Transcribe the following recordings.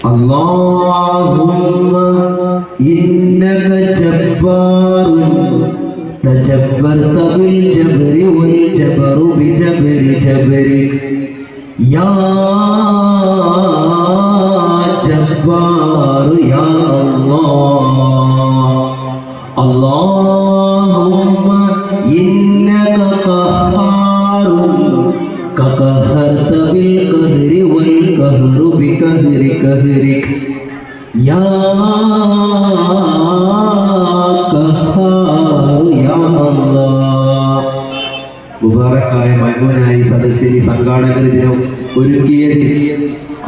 اللهم إنك جبار تجبرت بالجبر والجبر بجبر جبرك يا جبار يا الله. اللهم إنك قهار كقهرت بالقهر والقهر بقهر قهرك يا قهار يا الله. മുബാറക്കായ മൈമൂനായി സദസ്സിന് സംഘാടകർ ഇതിനെ ഒരുക്കിയതിൽ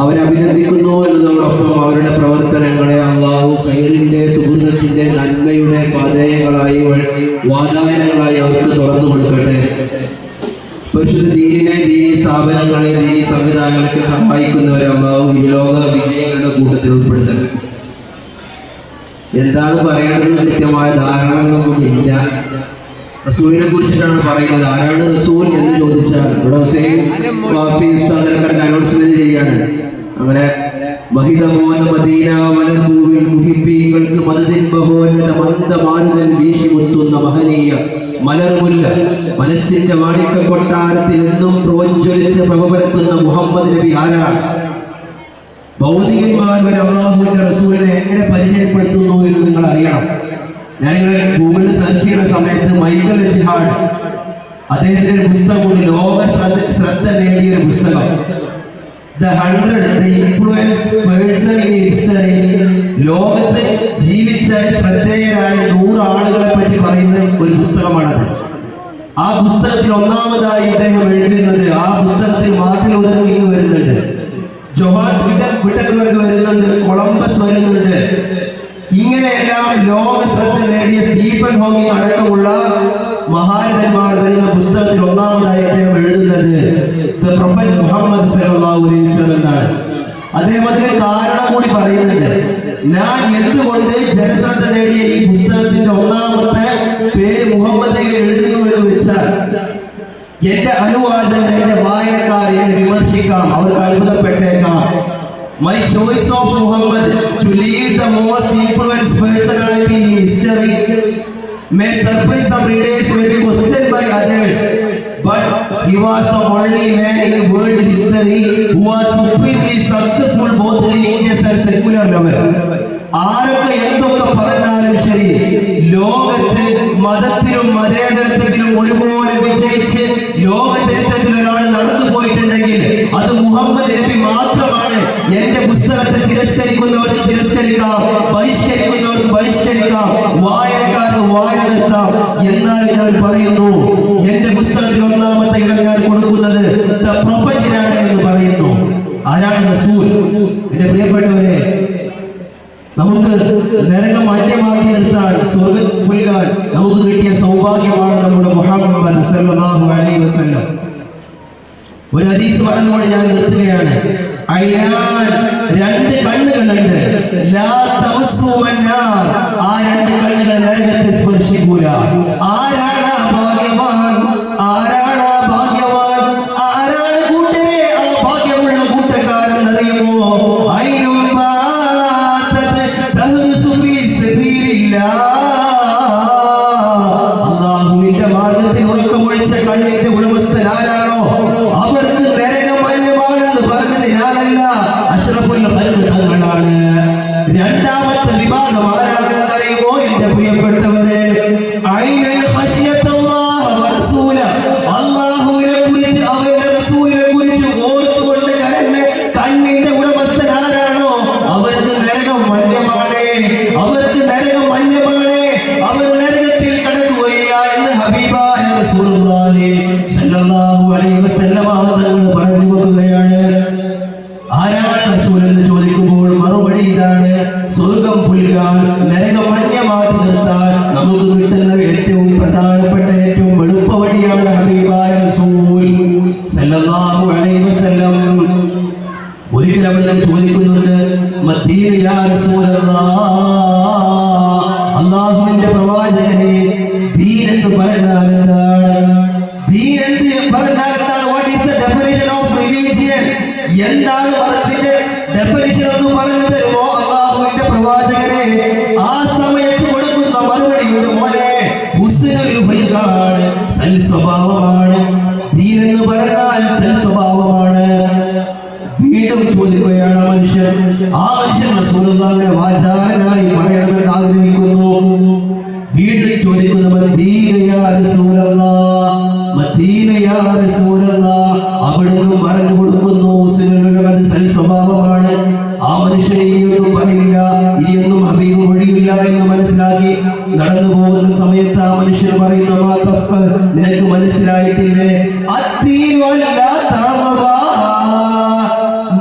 അവരെ അഭിനന്ദിക്കുന്നു എന്നതോടൊപ്പം അവരുടെ പ്രവർത്തനങ്ങളെ അള്ളാഹു ഖൈറിന്റെ സുഹൃതത്തിന്റെ നന്മയുടെ പാതയങ്ങളായി വാതായനങ്ങളായി അവർക്ക് തുറന്നു കൊടുക്കട്ടെ. പരിശുദ്ധ ദീനിനെ, ദീനി സ്ഥാപനങ്ങളെ, ദീനി സംവിധാനങ്ങൾക്ക് സഹായിക്കുന്നവരെ അള്ളാഹു ഈ ലോക വിജയങ്ങളുടെ കൂട്ടത്തിൽ ഉൾപ്പെടുത്തട്ടെ. എന്താണ് പറയേണ്ടത് കൃത്യമായ ധാരണകളൊന്നും ഇല്ല. റസൂലിനെ കുറിച്ചിട്ടാണ് പറയുന്നത്. ആരാണ് റസൂൽ എന്ന് ചോദിച്ചാൽ ഇവിടെ ഹുസൈൻ വാഫി ഉസ്താദിനൊക്കെ അനൗൺസ്മെന്റ് ചെയ്യാണ്. അങ്ങനെ മഹിതമോന മദീന മലർഭൂവിൽ മുഹിബീങ്ങൾക്ക് മദദിൻ ബഹോന്നത മന്ദമാരുതൻ വീശി മുത്തുന്ന മഹനീയ മലർമുല്ല മനസ്സിന്റെ മാണിക്ക കൊട്ടാരത്തിൽ എന്നും പ്രോജ്വലിച്ച് പ്രഭപരത്തുന്ന മുഹമ്മദ് നബി ആരാണ്? ഭൗതികന്മാർ വരെ അള്ളാഹുവിന്റെ റസൂലിനെ എങ്ങനെ പരിചയപ്പെടുത്തുന്നു എന്ന് നിങ്ങൾ അറിയണം. ഞാനിങ്ങനെ ഗൂഗിളിൽ സെർച്ച് ചെയ്യുന്ന സമയത്ത് മൈക്കൽ ജിഹാഡ് അദ്ദേഹത്തിന്റെ ഒരു പുസ്തകമുണ്ട്, ലോക ശ്രദ്ധ നേടിയ ഒരു പുസ്തകം, The 100 Influence Person in History. ലോകത്ത് ജീവിച്ച ശ്രദ്ധേയരായ 100 ആളുകളെ പറ്റി പറയുന്ന ഒരു പുസ്തകമാണത്. ആ പുസ്തകത്തിൽ ഒന്നാമതായി അദ്ദേഹം എഴുതുന്നത്, ആ പുസ്തകത്തിൽ മാർട്ടിൻ ലൂതർ കിങ് വരുന്നുണ്ട്, ജോഹാൻസ് വിട്ടൻബർഗ് വരുന്നുണ്ട്, കൊളംബസ് വരുന്നുണ്ട്. ഇങ്ങനെയെല്ലാം ലോക ശ്രദ്ധ നേടിയ സ്റ്റീഫൻ ഹോക്കിംഗ് അടക്കമുള്ള മഹാരഥന്മാർ വരുന്ന പുസ്തകത്തിൽ ഒന്നാമതായി അദ്ദേഹം എഴുതുന്നത് ദ പ്രൊഫറ്റ് മുഹമ്മദ് സല്ലല്ലാഹു അലൈഹി വസല്ലം എന്നാണ്. അദ്ദേഹം അതിന് കാരണം കൂടി പറയുന്നുണ്ട്. ഞാൻ എന്തുകൊണ്ട് ജനശ്രദ്ധ നേടിയ ഈ പുസ്തകത്തിന്റെ ഒന്നാമത്തെ പേര് മുഹമ്മദ് എഴുതുന്നു എന്ന് വെച്ചാൽ, എന്റെ അനുവാദങ്ങൾ, എന്റെ വായനക്കാർ എന്നെ വിമർശിക്കാം, അവർക്ക് അത്ഭുതപ്പെട്ടേക്കാം. My choice of Muhammad to lead the most influenced personality in history may surprise some readers, may be questioned by others, but he was the only man in world history who was supremely successful both religious and secular level. ആരൊക്കെ എന്തൊക്കെ പറഞ്ഞാലും ശരി, ലോകത്ത് മതത്തിലും മതേതരത്വത്തിലും ഒരുപോലെ വിജയിച്ച് ലോകചരിത്രത്തിൽ ഒരാൾ നടന്നു പോയിട്ടുണ്ടെങ്കിൽ അത് മുഹമ്മദ് നബി മാത്രമാണ്. എന്റെ പുസ്തകത്തെ തിരസ്കരിക്കുന്നവർക്ക് തിരസ്കരിക്കാം, ബഹിഷ്കരിക്കുന്നവർക്ക് ബഹിഷ്കരിക്കാം, വായനക്കാർക്ക് വായന നിർത്താം. എന്നാൽ ഞാൻ പറയുന്നു, എന്റെ പുസ്തകത്തിൽ ഒന്നാമത്തെ ഇടം ഞാൻ കൊടുക്കുന്നത് ദ പ്രൊഫറ്റിനാണ് എന്ന് പറയുന്നു. ആരാണ് റസൂൽ? എന്റെ പ്രിയപ്പെട്ടവരെ, നമുക്ക് നരകം മാന്യമാക്കി നിർത്താൻ, സ്വർഗ്ഗം പുൽകാൻ നമുക്ക് കിട്ടിയ സൗഭാഗ്യമാണ് നമ്മുടെ മുഹമ്മദ് സല്ലല്ലാഹു അലൈഹി വസല്ലം. ഒരു ഹദീസ് പറഞ്ഞുകൊണ്ട് ഞാൻ നിർത്തുകയാണ്. ഐനാൻ, 2 കണ്ണുകളുണ്ട്, ലാ തമസ്സു അന്നാർ, ആ 2 കണ്ണുകൾ നരകത്തെ സ്പർശിക്കൂല. ആരാണ് ഭാഗ്യവാൻ? ആരാണ് ഭാഗ്യവാൻ? ആരാണ് കൂട്ടരെ ആ ഭാഗ്യമുള്ള കൂട്ടക്കാരൻ അറിയുമോ? അല്ലാഹുവിന്റെ മാർഗത്തിൽ ഉറക്കമൊഴിച്ച കണ്ണിന്റെ ഉടമസ്ഥൻ ആരാണോ അവർക്ക് നരകം അന്യമാണെന്ന് പറഞ്ഞത് ഞാനല്ല, അഷ്റഫുൽ ഖൽഖ് തങ്ങളാണ്. രണ്ടാമത്തെ വിഭാഗം ആരാണെന്ന് അറിയുമോ എന്റെ പ്രിയപ്പെട്ടവരെ? ഐനൽ ഖശിയത്തുല്ലാഹ വ റസൂലഹു, അല്ലാഹുവിനെ കുറിച്ച് അവരുടെ റസൂലിനെ കുറിച്ച് ഓർത്തുകൊണ്ട് കരഞ്ഞ കണ്ണിന്റെ ഉടമസ്ഥൻ ആരാണോ അവർക്ക് നരകം അന്യമാണ്, അവർക്ക് നരകം അന്യമാണ്, അവർ നരകത്തിൽ കടക്കുകയില്ല എന്ന് ഹബീബായ റസൂലുള്ളാഹി സ്വല്ലല്ലാഹു അലൈഹി വസല്ലം തങ്ങൾ പറഞ്ഞു വെക്കുകയാണ്. ആരാണ് റസൂൽ എന്ന് ചോദിക്കുമ്പോൾ മറുപടി ഇതാണ്: സ്വർഗം പുൽകാൻ, നരകം അന്യമാക്കി നിർത്താൻ നമുക്ക് കിട്ടുന്ന ഏറ്റവും പ്രധാനപ്പെട്ട, ഏറ്റവും എളുപ്പ വഴിയാണ് ഹബീബായ റസൂൽ സ്വല്ലല്ലാഹു അലൈഹി വസല്ലം. ഒരിക്കൽ അവിടെ ചോദിക്കുന്നുണ്ട്, മദീന യാ റസൂലല്ലാഹ്, അല്ലാഹുവിന്റെ പ്രവാചകനെ, ദീൻ എന്ന് പറഞ്ഞാൽ എന്താണ്? ദീൻ എന്ന് പറഞ്ഞാൽ എന്താണ്? What is the definition of religion, എന്താണ് മതത്തിന്റെ ഡെഫിനിഷൻ എന്ന് പറഞ്ഞു തരുമോ അല്ലാഹുവിന്റെ പ്രവാചകരെ? ആ സമയത്ത് കൊടുക്കുന്ന മറുപടിയുടെ മോനെ ഹുസ്നുൽ ഖുൽഖാണ്, സൽ സ്വഭാവമാണ്. ദീൻ എന്ന് പറഞ്ഞാൽ സൽ സ്വഭാവമാണ്. വീണ്ടും ചോദിക്കുകയാണ് മനുഷ്യൻ. ആ മനുഷ്യൻ റസൂലുള്ളാഹിയെ വാചാലനായി പറയണമെന്ന് ആഗ്രഹിക്കുന്നു. വീണ്ടും ചോദിക്കുന്നു, മദീന യാ റസൂലല്ലാഹ്, മദീന യാ റസൂലല്ലാഹ്. അവിടുന്ന് പറഞ്ഞു കൊടുക്കുന്നു ഹുസ്നുൽ സൽ സ്വഭാവമാണ്. ആ മനുഷ്യൻ ഇനിയൊന്നും പറയില്ല, ഇനിയൊന്നും ഹബീബ് വഴിയില്ല എന്ന് മനസ്സിലാക്കി നടന്നു പോകുന്ന സമയത്ത് ആ മനുഷ്യൻ പറയുന്ന, നിനക്ക് മനസ്സിലായിട്ടില്ലേ?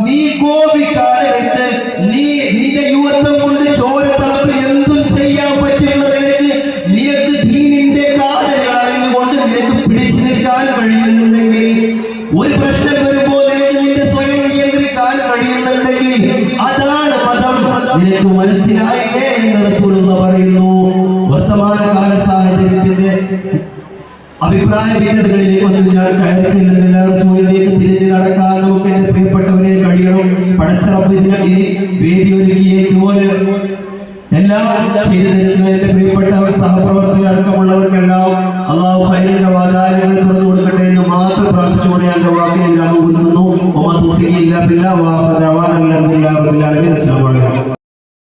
നീ കോപിക്കാനെടുത്ത് നിന്റെ യുവത്വം കൊണ്ട് ചോരത്തളപ്പിൽ എന്തും ചെയ്യാൻ പറ്റുന്ന നിനക്ക് ദീനിന്റെ കാര്യങ്ങൾ അറിഞ്ഞുകൊണ്ട് നിനക്ക് പിടിച്ചു നിൽക്കാൻ കഴിയുന്നുണ്ടെങ്കിൽ, ഒരു പ്രശ്നം വരുമ്പോൾ നിന്റെ സ്വയം നിയന്ത്രിക്കാൻ കഴിയുന്നുണ്ടെങ്കിൽ അതാണ് മതം. നിനക്ക് മനസ്സിലായില്ലേ എന്ന് റസൂലുള്ളാഹി പറയുന്നു. വർത്തമാനകാല സാഹചര്യത്തിന്റെ അഭിപ്രായ ഭിന്നതകളിലേക്ക് ഒന്നും ഞാൻ കയറി ചെല്ലുന്നില്ല. റസൂലിലേക്ക് തിരിഞ്ഞ് നടക്കാൻ നമുക്ക് എന്റെ പ്രിയപ്പെട്ടവരെ കഴിയണം. പടച്ച റബ്ബ് ഇതിന് ഈ വേദി ഒരുക്കിയ ഇതുപോലെ എല്ലാം ചെയ്തു തരുന്ന എന്റെ പ്രിയപ്പെട്ട സഹപ്രവർത്തകർ അടക്കമുള്ളവർക്കെല്ലാം അല്ലാഹു ഖൈർ